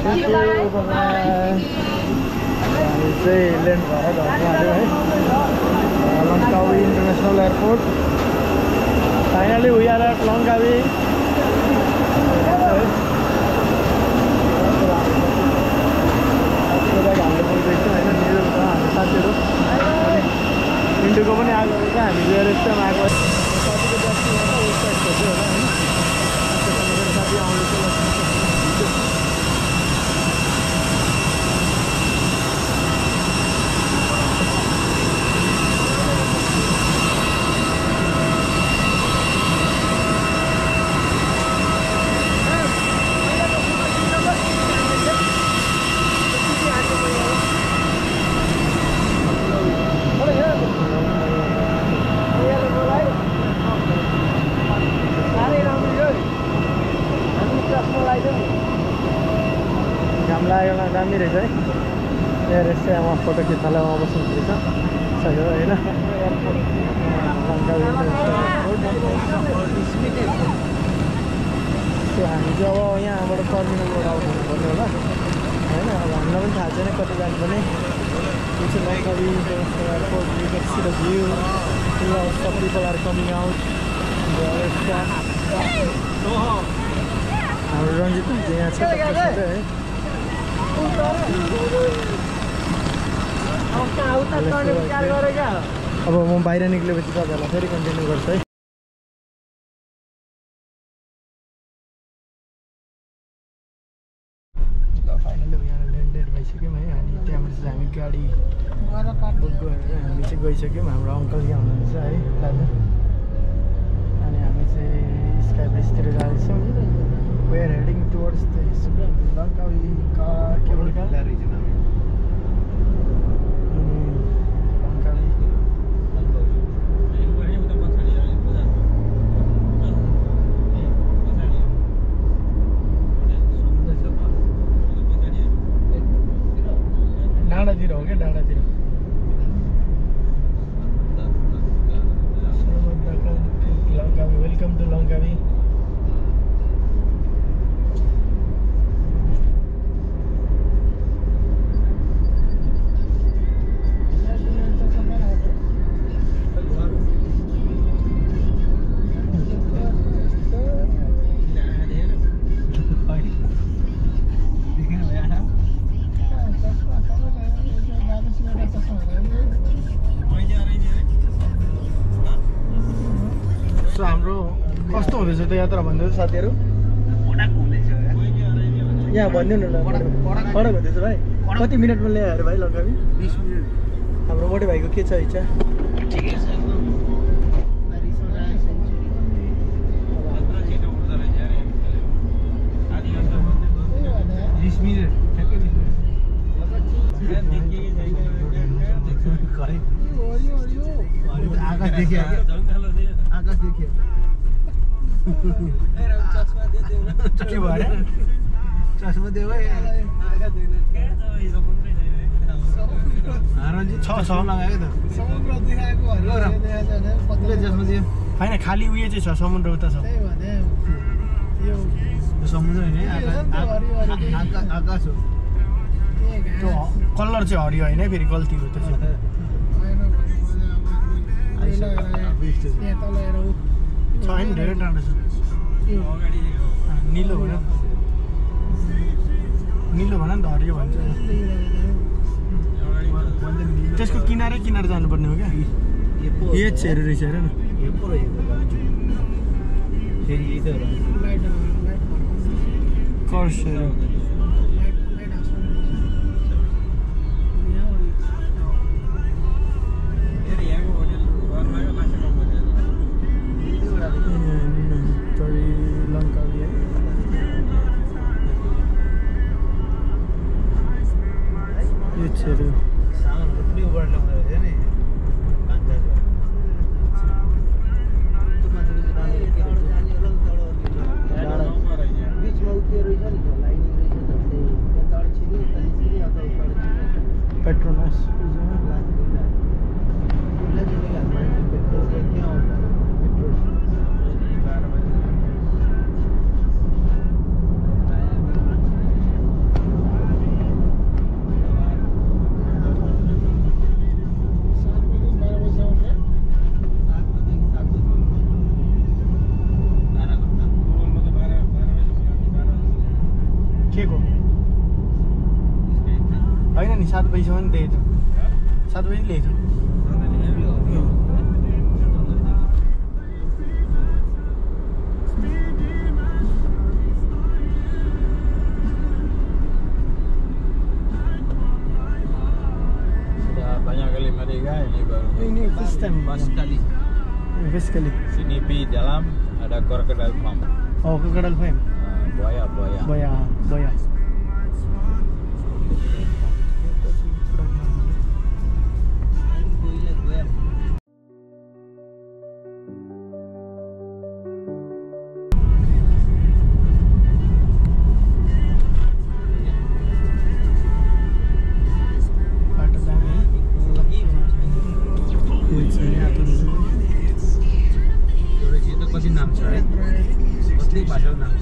Land भएर घरमा आयो है Langkawi international airport finally we are at Langkawi हाम्रो बोल्दैछ होइन मेरो हाम्रो साथीहरू इन्डोको पनि आएको रहेछ हामी गएर एकदम आएको साथीको डेस्टिनेसन उस साइड खोज्यो होला होइन मेरो साथी आउँदैछ दामी रहेछ है यहाँ रहेछ यहाँ फोटो खिच्नलाई वहाँ बस्नुपर्छ सही हो होइन त्यो हामी चाहिँ अब यहाँबाट टर्मिनलबाट आउनु पर्ने होला होइन अब हामीलाई पनि थाहा छैन कति जानुपर्ने यो चाहिँ Langkawi international airport you can see the view सब पिपल आर कमिङ आउट हाम्रो रञ्जित चाहिँ यहाँ छ है अब म बाहिर निक्लेपछि तपाईँहरूलाई फेरि कन्टिन्यू गर्छु है फाइनली यहाँ ल्यान्डेड भइसक्यौँ है अनि त्यहाँबाट चाहिँ हामी गाडी बुक गरेर हामी चाहिँ गइसक्यौँ हाम्रो अङ्कल यहाँ हुनुहुन्छ है दाजु अनि हामी चाहिँ स्काई ब्रिजतिर जाँदैछौँ We are heading towards the Langkawi cable car. डाँडातिर हो क्या डाँडातिर Langkawi, welcome to Langkawi. हाम्रो कस्तो हुँदैछ त यात्रा भन्दैछ साथीहरू यहाँ भनिदिनु न कडक हुँदैछ भाइ कति मिनटमा ल्यायो अरे भाइ लङ्कावी 20 मिनट हाम्रो मोटे भाइको के छ इच्छा ठिकै छ आकाश देखिए आकाश देखिए के भयो चस्मा देऊ है रञ्जित छ लगायो त समुद्र देखाएको चस्मा दियो होइन खाली उयो चाहिँ छ समुद्र उता छ यो समुद्र होइन आकाश हो त्यो कलर चाहिँ हरियो होइन फेरि गल्ती हो त्यो चाहिँ छैन धेरै टाढो छ निलो भन नि त हरियो भन्छ त्यसको किनारै किनार जानुपर्ने हो क्या यो छेर रहेछ हेर न कर्स Petronas. होइन नि 7 बजीसम्म दिएछ 7 बजी ल्याएछ banyak kali mereka ini baru. Ini first time sekali. First kali. Sini di dalam ada crocodile farm. Oh, crocodile farm. Buaya. कति नाम छ है कति भाषाको नाम छ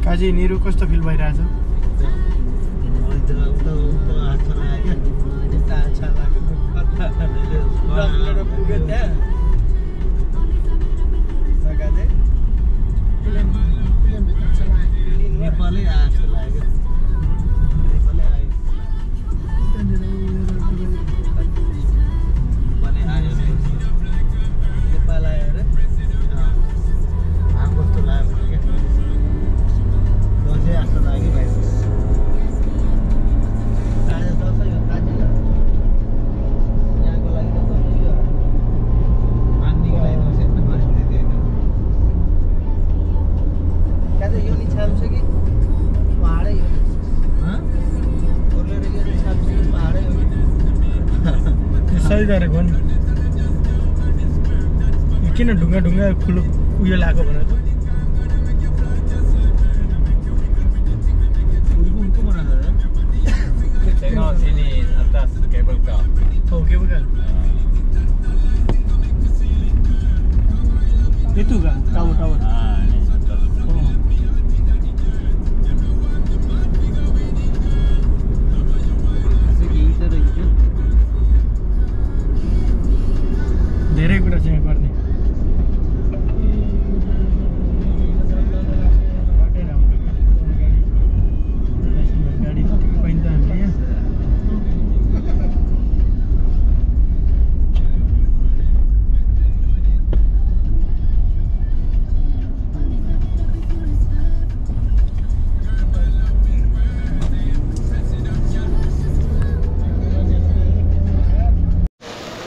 काजी निरु कस्तो फिल भइरहेछ नेपालै आयो जस्तो लाग्यो नेपालै आयो नेपाल आयो अरे कस्तो लाग्यो क्या दसैँ जस्तो लाग्यो भाइ आज दसैँ हो आज यहाँको लागि त दसैँ हो मान्नेको लागि दसैँ काजे यो नि छाप्छ कि पहाडै हो ओर्लेर यो नि छाप्छ कि पहाडै हो सही गरेको नि किन ढुङ्गा खुलो उयो लाग्यो भने त urku mana ada tengok sini atas kabel car हो cable car itu kan tower ini atas धेरै कुरा चाहिँ गर्ने गाडी पाइन्छ हामीले यहाँ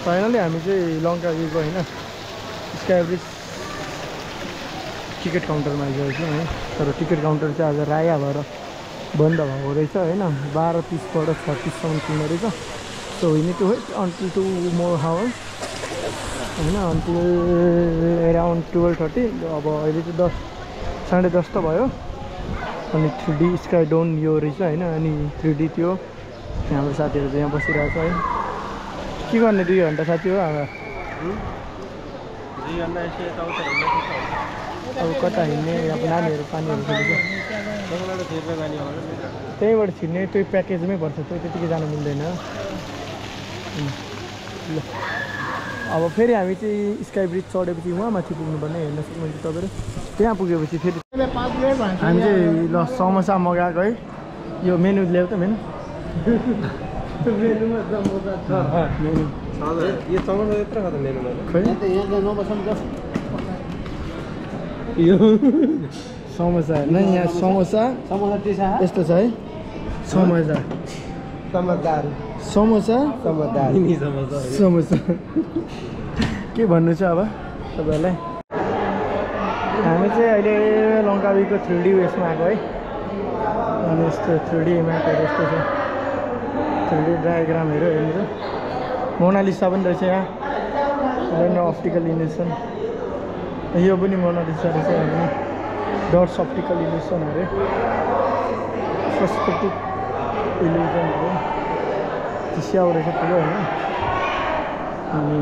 फाइनली हामी चाहिँ लङ्का भ्यू गयो होइन स्काई ब्रिज टिकट काउन्टरमा आइसकेको छौँ है तर टिकट काउन्टर चाहिँ आज राया भएर बन्द भएको रहेछ होइन 12:30बाट 6:30सम्म खुल्ने रहेछ so we need to wait until 2 more hours होइन अन्टिल एराउन्ड 12:30 अब अहिले चाहिँ 10:30 त भयो अनि 3D स्काई डोन यो रहेछ होइन अनि 3D त्यो हाम्रो साथीहरू चाहिँ यहाँ बसिरहेको छ है के गर्ने 2 घन्टा साथी हो अब 2 घन्टा यसो यताउता हिँड्न अब कता हिँड्ने अब नानीहरू पानीहरू खेलेको तपाईँबाट छिर्ने बानी हो त्यहीँबाट छिर्ने त्यो प्याकेजमै पर्छ त्यो त्यतिकै जानु मिल्दैन ल अब फेरि हामी चाहिँ स्काई ब्रिज चढेपछि उहाँ माथि पुग्नुपर्ने हेर्न सक्नुहुन्छ तपाईँहरू त्यहाँ पुगेपछि फेरि हामी चाहिँ ल समोसा मगाएको है यो मेनु ल्याऊ त मेनु मेनुमा समोसा छ मेनु यो समोसा यत्रो खाँदा मेनुमा खै यो समोसा न यहाँ समोसा यस्तो छ है समोसा के भन्नु छ अब तपाईँहरूलाई हामी चाहिँ अहिले लङ्कावीको 3D उयसमा आएको है अनि यस्तो 3D म्यापहरू यस्तो छ 3D डायग्रामहरू हेर्नु मोनालिसा पनि रहेछ यहाँ अप्टिकल इल्युसन यो पनि मोनालिसा रहेछ हामी डट्स अप्टिकल इल्युसन अरे पर्सपेक्टिभ इल्युजनहरू चिस्याउ रहेछ पुरो होइन अनि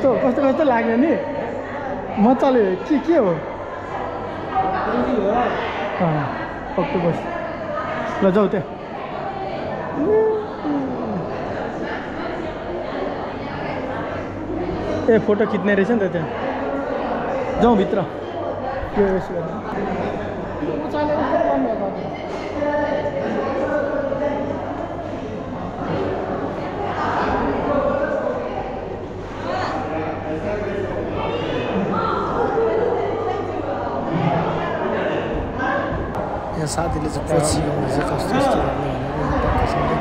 कस्तो कस्तो कस्तो लाग्यो नि मजाले के हो अक्टोपस ल जाऊ त्यहाँ ए फोटो खिच्ने रहेछ नि त त्यहाँ जाउँ भित्र के यसो यहाँ साथीले चाहिँ पछि आउँदैछ कस्तो कस्तो